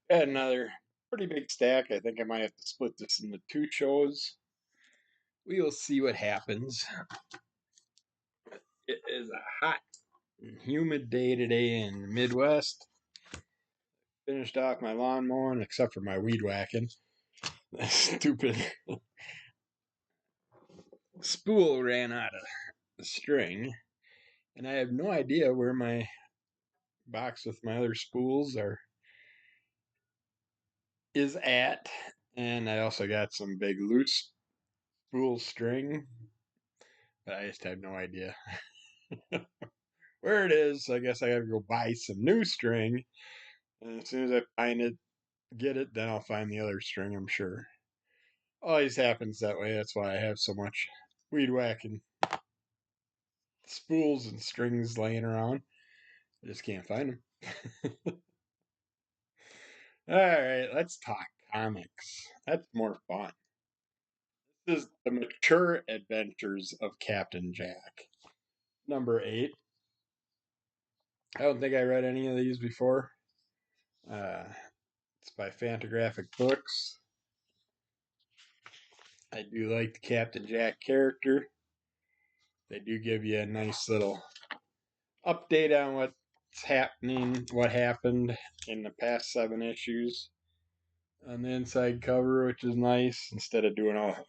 Had another pretty big stack. I think I might have to split this into two shows. We will see what happens. It is a hot and humid day today in the Midwest. Finished off my lawn mowing, except for my weed whacking. That stupid spool ran out of string, and I have no idea where my box with my other spools is at. And I also got some big loose spool string, but I just have no idea where it is. I guess I gotta go buy some new string, and as soon as I find it, get it, then I'll find the other string, I'm sure. Always happens that way. That's why I have so much weed whacking spools and strings laying around. I just can't find them. All right, let's talk comics. That's more fun. This is The Mature Adventures of Captain Jack, number 8. I don't think I read any of these before. It's by Fantagraphic Books. I do like the Captain Jack character. They do give you a nice little update on what's happening, what happened in the past 7 issues on the inside cover, which is nice. Instead of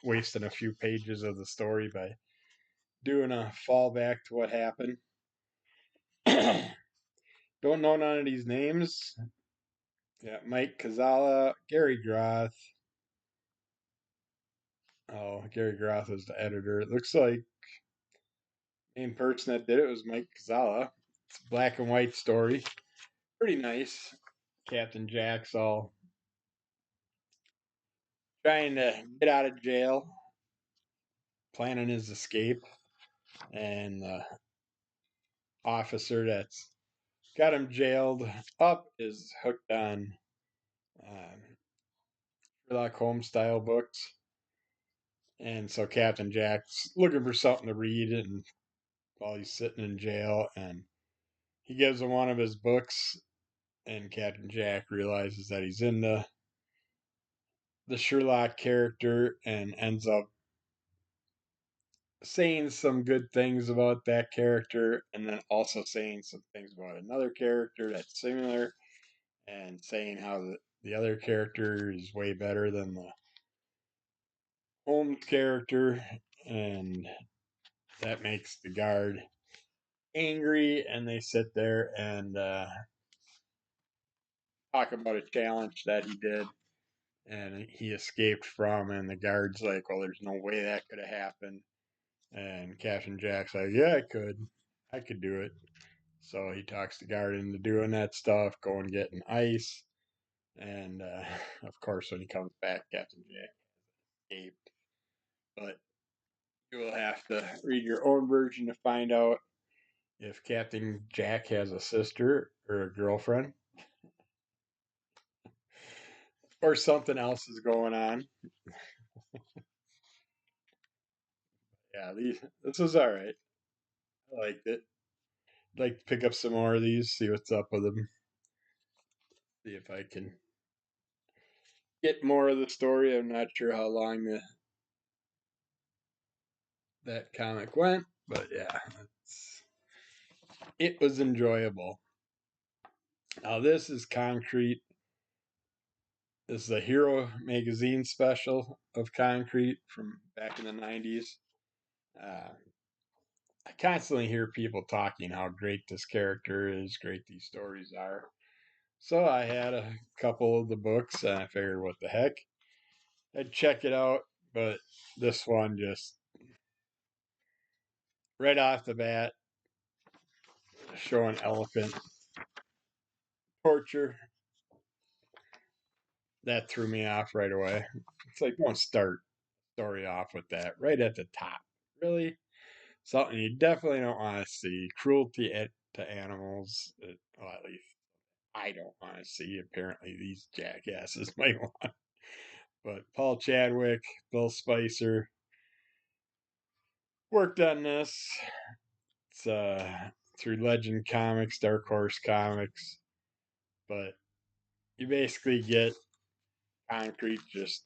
wasting a few pages of the story by doing a fallback to what happened. Don't know none of these names. Yeah, Mike Kazala, Gary Groth. Oh, Gary Groth was the editor. It looks like the main person that did it was Mike Kazala. It's a black and white story. Pretty nice. Captain Jack's all trying to get out of jail, planning his escape, and the officer that's got him jailed up is hooked on um, Sherlock Holmes style books. And so Captain Jack's looking for something to read and while he's sitting in jail, and he gives him one of his books, and Captain Jack realizes that he's in the Sherlock character and ends up saying some good things about that character and then also saying some things about another character that's similar and saying how the other character is way better than the Holmes character, and that makes the guard angry, and they sit there and talk about a challenge that he did and he escaped from, and the guard's like, well, there's no way that could have happened. And Captain Jack's like, yeah, I could do it. So he talks the guard into doing that stuff, going getting ice, and of course when he comes back, Captain Jack escaped. But you will have to read your own version to find out if Captain Jack has a sister or a girlfriend or something else is going on. Yeah, this was all right. I liked it. I'd like to pick up some more of these, see what's up with them, see if I can get more of the story. I'm not sure how long that comic went, but yeah, it was enjoyable. Now this is Concrete. This is a Hero magazine special of Concrete from back in the 90s. Uh, I constantly hear people talking how great this character is, great these stories are. So I had a couple of the books, and I figured, what the heck? I'd check it out, but this one just right off the bat showing elephant torture. That threw me off right away. It's like, don't start story off with that right at the top. Really? Something you definitely don't want to see. Cruelty to animals. Well, at least I don't want to see. Apparently, these jackasses might want. But Paul Chadwick, Bill Spicer worked on this. It's through Legend Comics, Dark Horse Comics. But you basically get Concrete just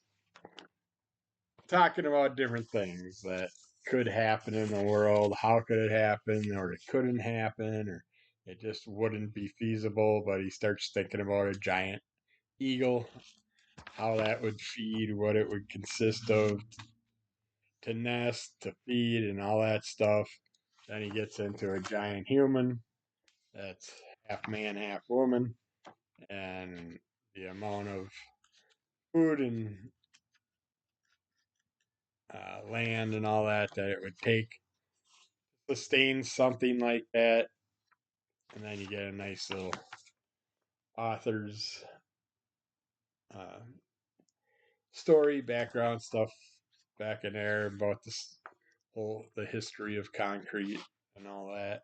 talking about different things that could happen in the world. How could it happen, or it couldn't happen, or it just wouldn't be feasible. But he starts thinking about a giant eagle, how that would feed, what it would consist of, to nest, to feed, and all that stuff. Then he gets into a giant human that's half man, half woman, and the amount of food and land and all that that it would take to sustain something like that. And then you get a nice little author's uh, story, background stuff back in there about this whole the history of concrete and all that.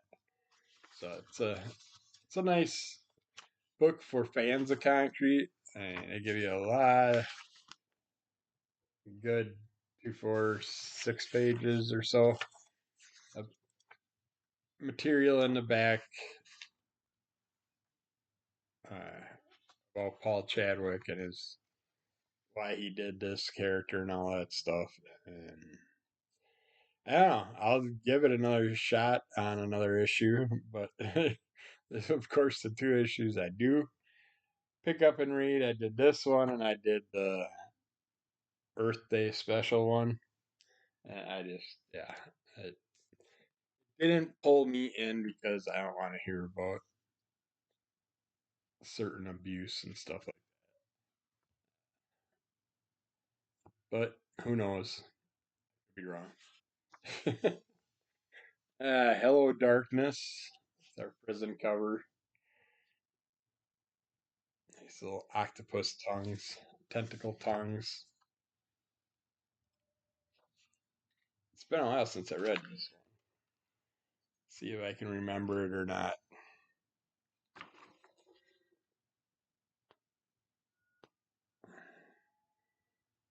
So it's a nice book for fans of concrete. And they give you a lot of good 2, 4, 6 pages or so of material in the back about Paul Chadwick and his why he did this character and all that stuff. And I don't know. I'll give it another shot on another issue, but of course the 2 issues I do pick up and read. I did this one and I did the Earth Day special one. And I just it didn't pull me in because I don't want to hear about certain abuse and stuff like that. But who knows? Could be wrong. Hello Darkness. It's our prison cover. These little octopus tongues, tentacle tongues. It's been a while since I read this one. See if I can remember it or not.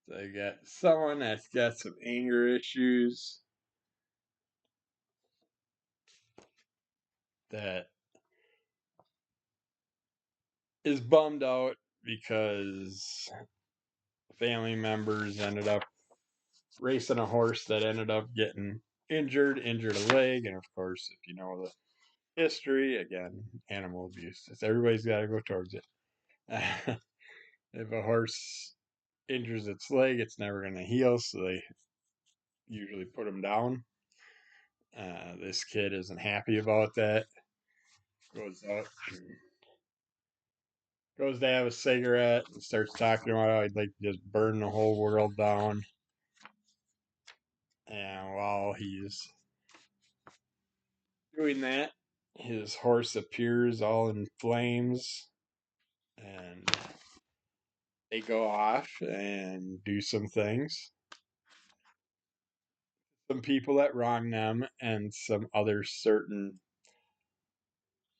So I got someone that's got some anger issues that is bummed out because family members ended up racing a horse that ended up getting injured a leg, and of course, if you know the history, again, animal abuse. It's everybody's got to go towards it. If a horse injures its leg, it's never going to heal, so they usually put him down. This kid isn't happy about that. Goes out and goes to have a cigarette and starts talking about how he'd like to just burn the whole world down. And while he's doing that, his horse appears all in flames, and they go off and do some things. Some people that wrong them, and some other certain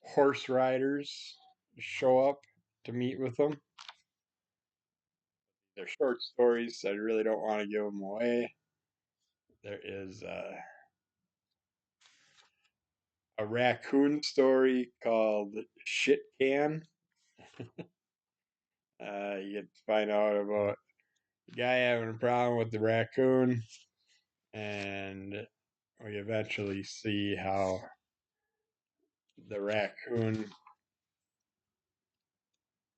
horse riders show up to meet with them. They're short stories, so I really don't want to give them away. There is a raccoon story called Shit Can. You get to find out about the guy having a problem with the raccoon, and we eventually see how the raccoon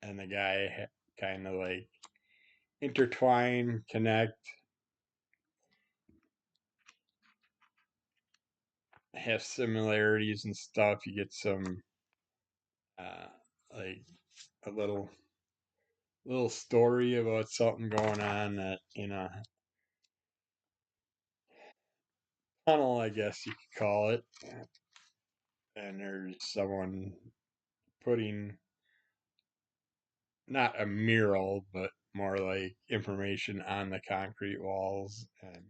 and the guy kind of like intertwine, connect, have similarities and stuff. You get some uh, like a little story about something going on that in a tunnel, I guess you could call it. And there's someone putting not a mural, but more like information on the concrete walls. And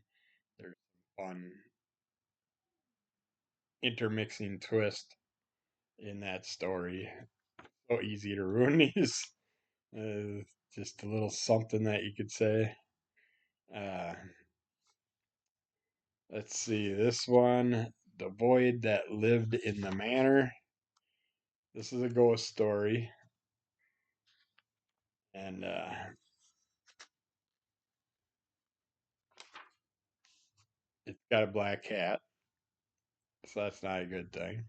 there's fun intermixing twist in that story. So easy to ruin these. Uh, just a little something that you could say. Uh, let's see, this one, The Void That Lived in the Manor. This is a ghost story. and it's got a black cat, so that's not a good thing.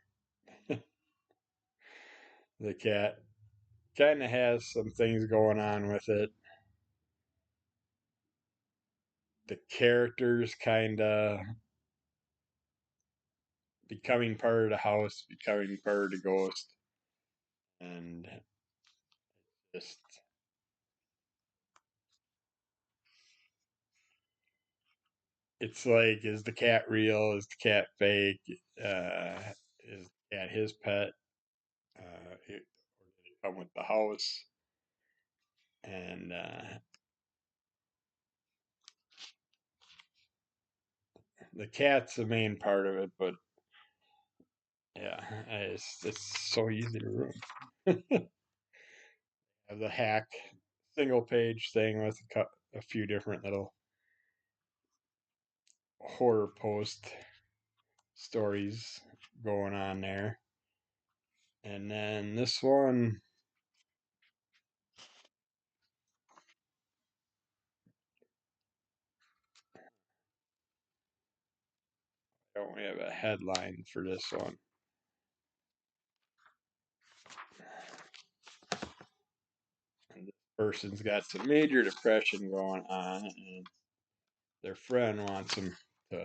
The cat kind of has some things going on with it. The characters kind of becoming part of the house, becoming part of the ghost, and just it's like, is the cat real? Is the cat fake? Is the cat his pet? Or did it come with the house? And the cat's the main part of it, but yeah, it's so easy to ruin. Have the hack single page thing with a few different little horror post stories going on there. And then this one, I don't have a headline for this one. And this person's got some major depression going on, and their friend wants them to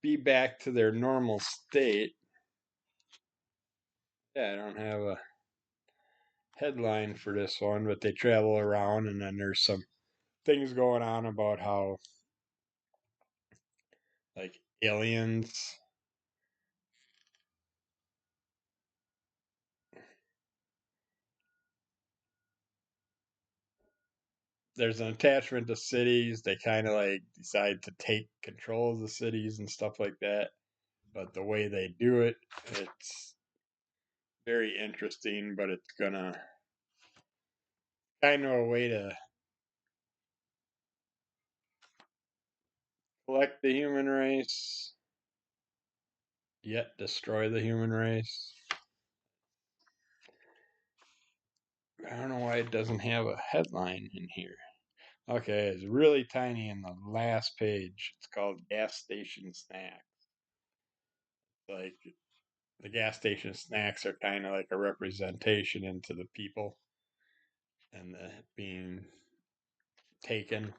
be back to their normal state. Yeah, I don't have a headline for this one, but they travel around, and then there's some things going on about how, like, aliens. There's an attachment to cities. They kind of like decide to take control of the cities and stuff like that. But the way they do it, it's very interesting, but it's gonna kind of a way to collect the human race, yet destroy the human race. I don't know why it doesn't have a headline in here. Okay, it's really tiny in the last page. It's called Gas Station Snack. Like, the gas station snacks are kind of like a representation into the people and the being taken.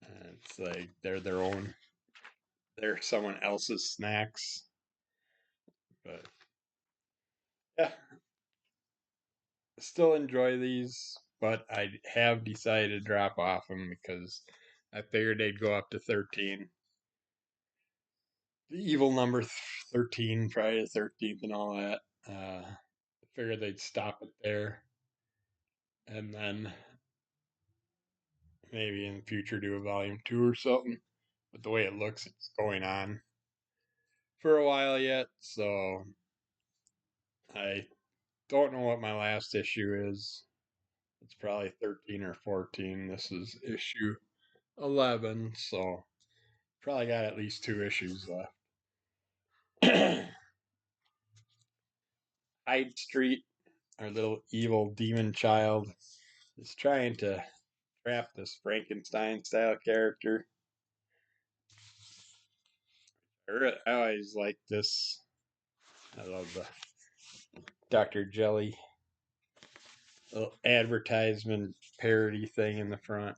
And it's like they're their own, they're someone else's snacks. But yeah, still enjoy these, but I have decided to drop off them because I figured they'd go up to 13. The evil number 13, Friday the 13th, and all that. I figured they'd stop it there, and then maybe in the future do a volume 2 or something. But the way it looks, it's going on for a while yet, so I don't know what my last issue is. It's probably 13 or 14. This is issue 11, so probably got at least 2 issues left. Hyde Street, our little evil demon child, is trying to trap this Frankenstein style character. I always like this. I love the Dr. Jelly little advertisement parody thing in the front.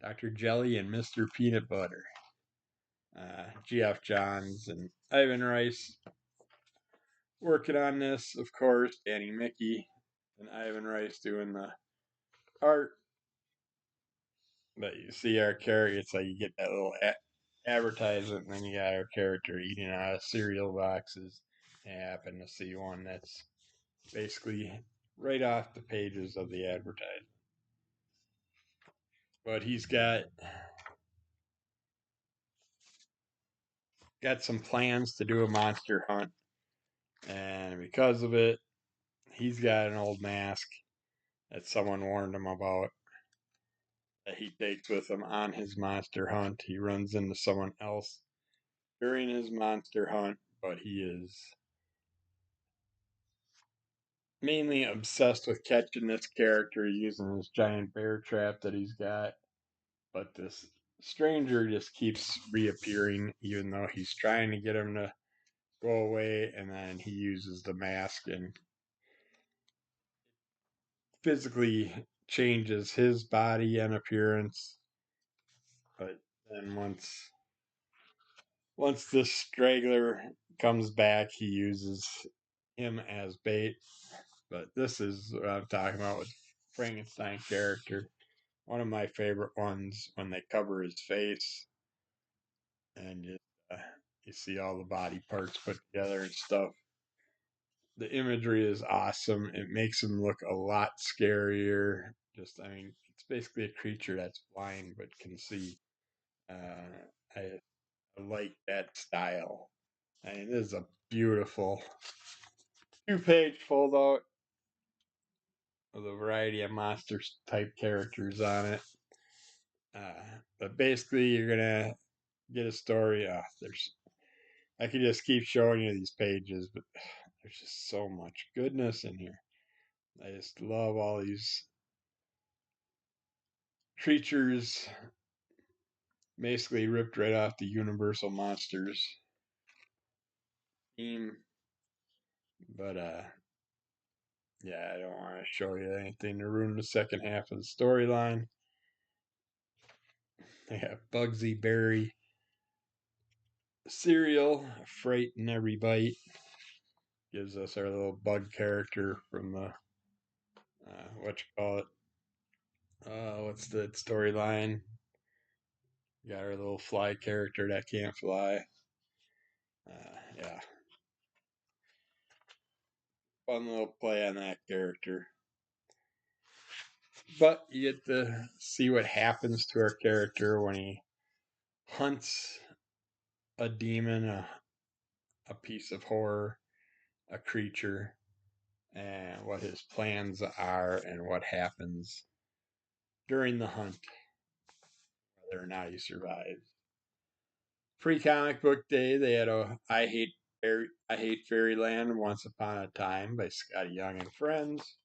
Dr. Jelly and Mr. Peanut Butter. Geoff Johns and Ivan Rice working on this, of course. Danny Mickey and Ivan Rice doing the art. But you see our character, it's like you get that little advertisement, and then you got our character eating out of cereal boxes. I happen to see one that's basically right off the pages of the advertisement. But he's got some plans to do a monster hunt, and because of it, he's got an old mask that someone warned him about that he takes with him on his monster hunt. He runs into someone else during his monster hunt, but he is mainly obsessed with catching this character using this giant bear trap that he's got. But this stranger just keeps reappearing, even though he's trying to get him to go away, and then he uses the mask and physically changes his body and appearance. But then once this straggler comes back, he uses him as bait. But this is what I'm talking about with Frankenstein character. One of my favorite ones when they cover his face and uh, you see all the body parts put together and stuff. The imagery is awesome. It makes him look a lot scarier. Just, I mean, it's basically a creature that's blind but can see. I like that style. I mean, this is a beautiful two-page fold-out with a variety of monster type characters on it. But basically, you're gonna get a story. There's I could just keep showing you these pages, but there's just so much goodness in here. I just love all these creatures basically ripped right off the Universal Monsters theme. But yeah, I don't want to show you anything to ruin the second half of the storyline. They have Bugsy Berry cereal, freight in every bite. Gives us our little bug character from the what you call it? What's the storyline? Got our little fly character that can't fly. Yeah, fun little play on that character. But you get to see what happens to our character when he hunts a demon, a piece of horror, a creature, and what his plans are and what happens during the hunt, whether or not he survives. Free comic book day, they had a I Hate Fairyland Once Upon a Time by Scotty Young and Friends.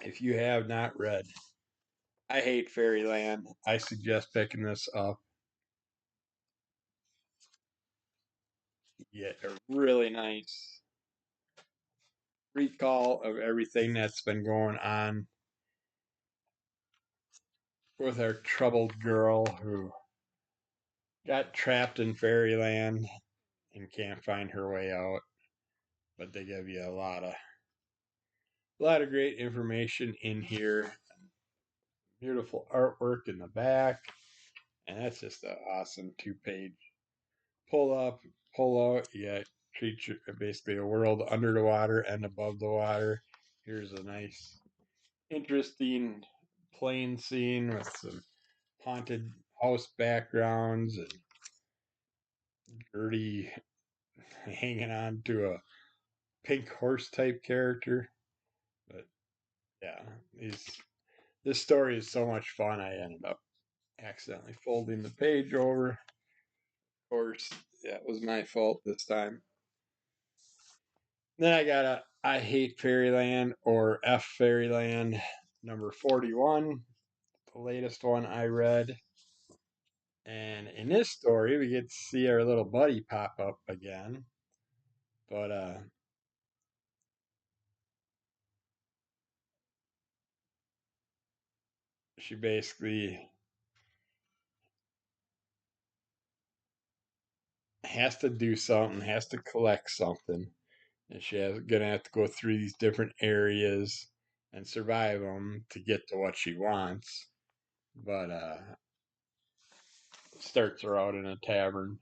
If you have not read I Hate Fairyland, I suggest picking this up. You get a really nice recall of everything that's been going on with our troubled girl who got trapped in fairyland and can't find her way out. But they give you a lot of great information in here. Beautiful artwork in the back, and that's just an awesome two-page pull up, pull out. You got creature, basically a world under the water and above the water. Here's a nice, interesting plane scene with some haunted house backgrounds and Gertie hanging on to a pink horse type character. But yeah, this story is so much fun. I ended up accidentally folding the page over. Of course, yeah, it was my fault this time. Then I got a I Hate Fairyland or F Fairyland number 41, the latest one I read. And in this story, we get to see our little buddy pop up again. But she basically has to do something, has to collect something. And she's gonna have to go through these different areas and survive them to get to what she wants. But starts her out in a tavern,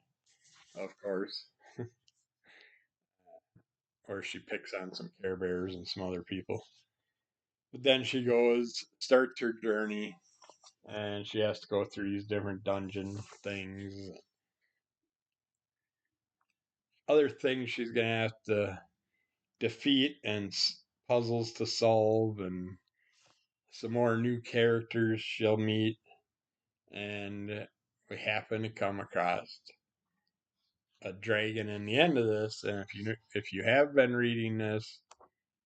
of course, or she picks on some Care Bears and some other people. But then she starts her journey, and she has to go through these different dungeon things, other things she's gonna have to defeat, and puzzles to solve, and some more new characters she'll meet. And we happen to come across a dragon in the end of this, and if you have been reading this,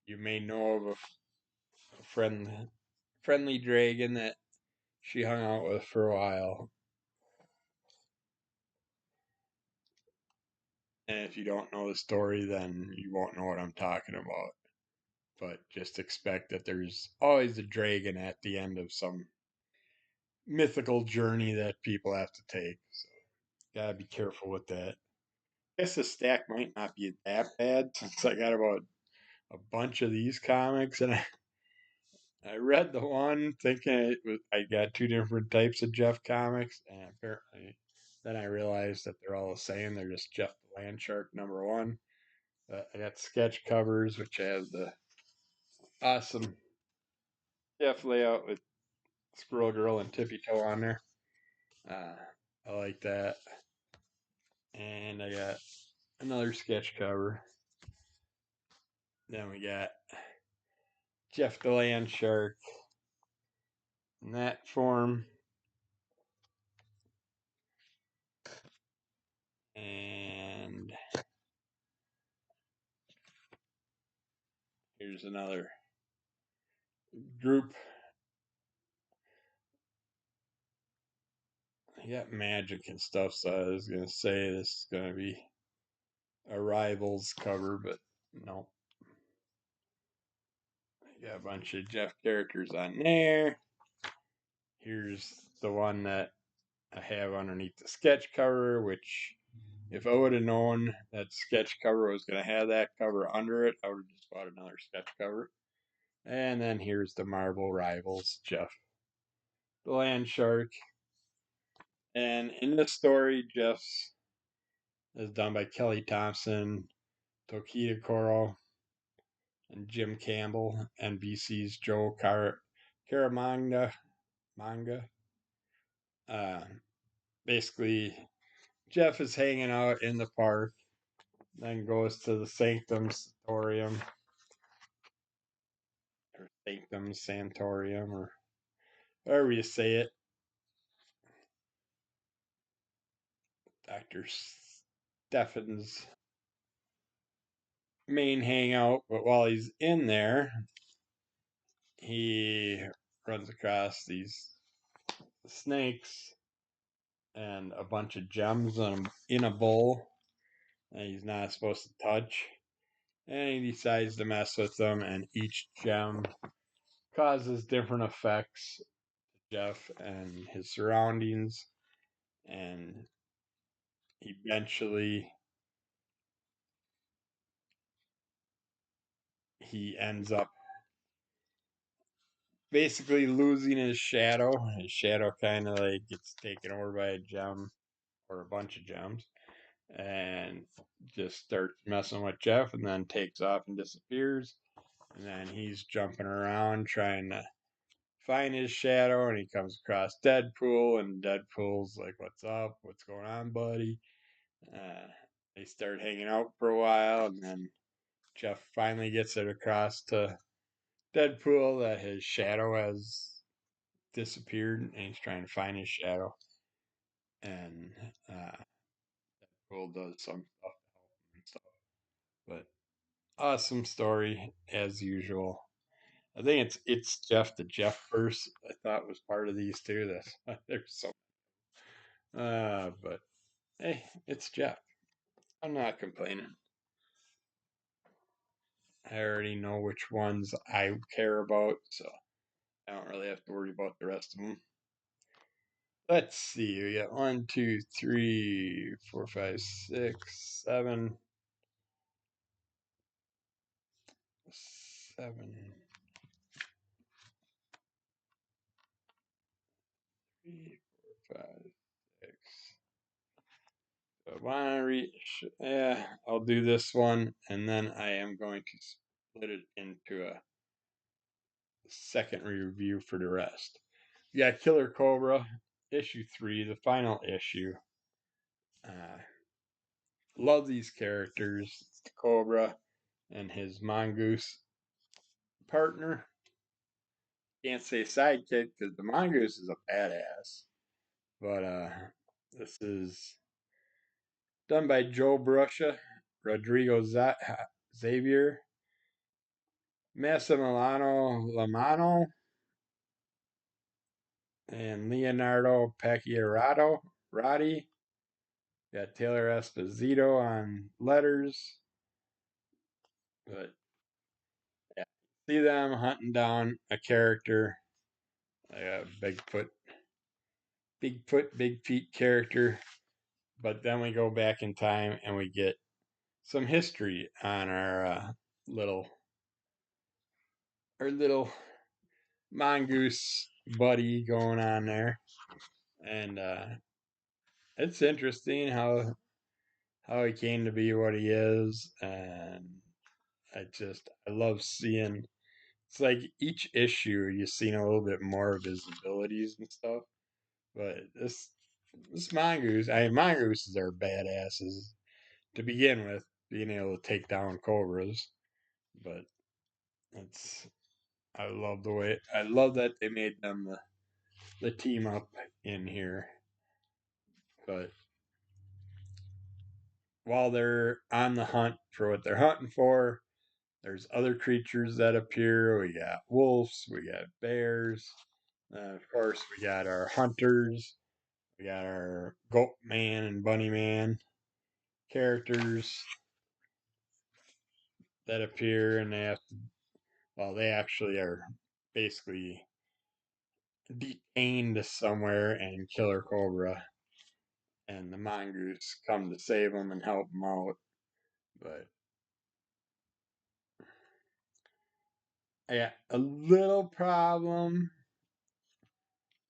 you may know of a friendly dragon that she hung out with for a while. And if you don't know the story, then you won't know what I'm talking about. But just expect that there's always a dragon at the end of some mythical journey that people have to take. So gotta be careful with that. I guess the stack might not be that bad since I got about a bunch of these comics, and I read the one thinking I got two different types of Jeff comics, and apparently then I realized that they're all the same. They're just Jeff the Land Shark #1. I got sketch covers, which have the awesome Jeff layout with Squirrel Girl and Tippy Toe on there. Uh, I like that. And I got another sketch cover. Then we got Jeff the Land Shark in that form. And here's another group. I got magic and stuff, so I was going to say this is going to be a Rivals cover, but no. I got a bunch of Jeff characters on there. Here's the one that I have underneath the sketch cover, which if I would have known that sketch cover was going to have that cover under it, I would have just bought another sketch cover. And then here's the Marvel Rivals Jeff the Land Shark. And in this story, Jeff's is done by Kelly Thompson, Tokita Koro, and Jim Campbell. NBC's Joe Caramagna. Manga. Uh, Basically, Jeff is hanging out in the park, then goes to the Sanctum Sanctorium, or Sanctum Santorium, or however you say it. Dr. Steffen's main hangout, but while he's in there, he runs across these snakes and a bunch of gems in a bowl that he's not supposed to touch. And he decides to mess with them, and each gem causes different effects to Jeff and his surroundings. And eventually, he ends up basically losing his shadow. His shadow kind of like gets taken over by a gem or a bunch of gems and just starts messing with Jeff and then takes off and disappears. And then he's jumping around trying to find his shadow, and he comes across Deadpool, and Deadpool's like, "What's up? What's going on, buddy?" Uh, they start hanging out for a while, and then Jeff finally gets it across to Deadpool that his shadow has disappeared, and he's trying to find his shadow. And Deadpool does some stuff to help him and stuff. But awesome story as usual. I think it's Jeff the Jeff verse. I thought was part of these too. That there's so. But hey, it's Jeff. I'm not complaining. I already know which ones I care about, so I don't really have to worry about the rest of them. Let's see. We got 1, 2, 3, 4, 5, 6, 7, 7, 3, 4, 5, 6. I want to reach. Yeah, I'll do this one, and then I am going to split it into a second review for the rest. We got Killer Kobra, issue 3, the final issue. Love these characters. It's the Cobra and his mongoose partner. Can't say sidekick because the mongoose is a badass. But this is Done by Joe Bruscia, Rodrigo Xavier, Massimiliano Lamano, and Leonardo Pacchiarato. Roddy. Got Taylor Esposito on letters. But yeah, see them hunting down a character, like a Bigfoot, Big Feet character. But then we go back in time and we get some history on little little mongoose buddy going on there, and it's interesting how he came to be what he is, and I love seeing. It's like each issue you've seen a little bit more of his abilities and stuff, but this mongooses are badasses to begin with, being able to take down cobras, but it's I love that they made them the team up in here. But while they're on the hunt for what they're hunting for, there's other creatures that appear. We got wolves, we got bears, of course, we got our hunters, we got our goat man and bunny man characters that appear, and they actually are basically detained somewhere, and Killer Cobra and the mongoose come to save them and help them out. But I got a little problem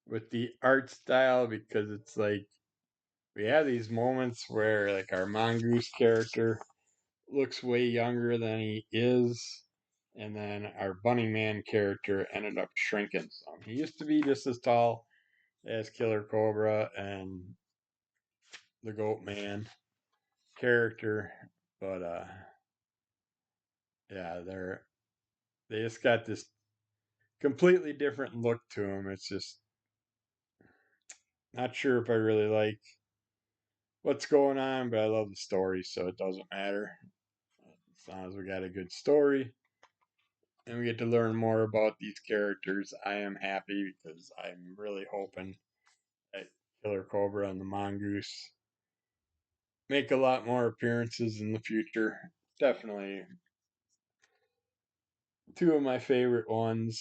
with the art style because it's like we have these moments where like our mongoose character looks way younger than he is, and then our bunny man character ended up shrinking some. He used to be just as tall as Killer Cobra and the Goat Man character, but yeah, they just got this completely different look to them. It's just not sure if I really like what's going on, but I love the story, so it doesn't matter. As long as we got a good story and we get to learn more about these characters, I am happy because I'm really hoping that Killer Cobra and the Mongoose make a lot more appearances in the future. Definitely two of my favorite ones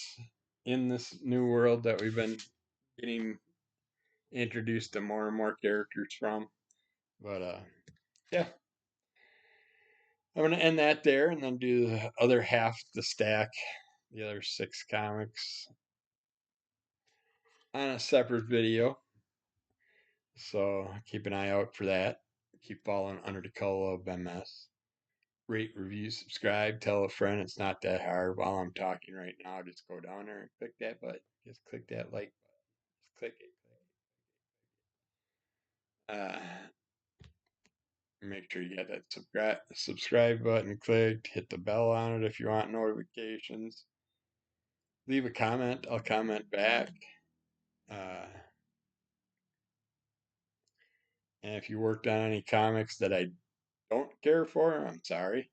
in this new world that we've been getting introduced to more and more characters from. But yeah, I'm gonna end that there and then do the other half the stack, the other 6 comics on a separate video. So keep an eye out for that. Keep following Under the Color of MS. Rate, review, subscribe, tell a friend. It's not that hard. While I'm talking right now, just go down there and click that button. Just click that like button. Just click it. Make sure you get that subscribe button clicked. Hit the bell on it if you want notifications. Leave a comment. I'll comment back. Uh, and if you worked on any comics that I don't care for, I'm sorry.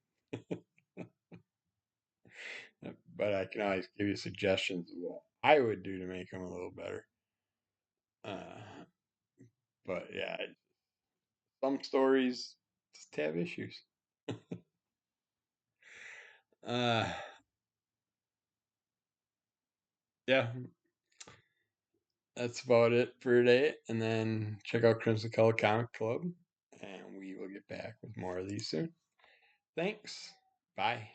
But I can always give you suggestions of what I would do to make them a little better. Uh, but yeah, some stories just have issues. uh, yeah, that's about it for today. And then check out Crimson Color Comic Club, and we will get back with more of these soon. Thanks. Bye.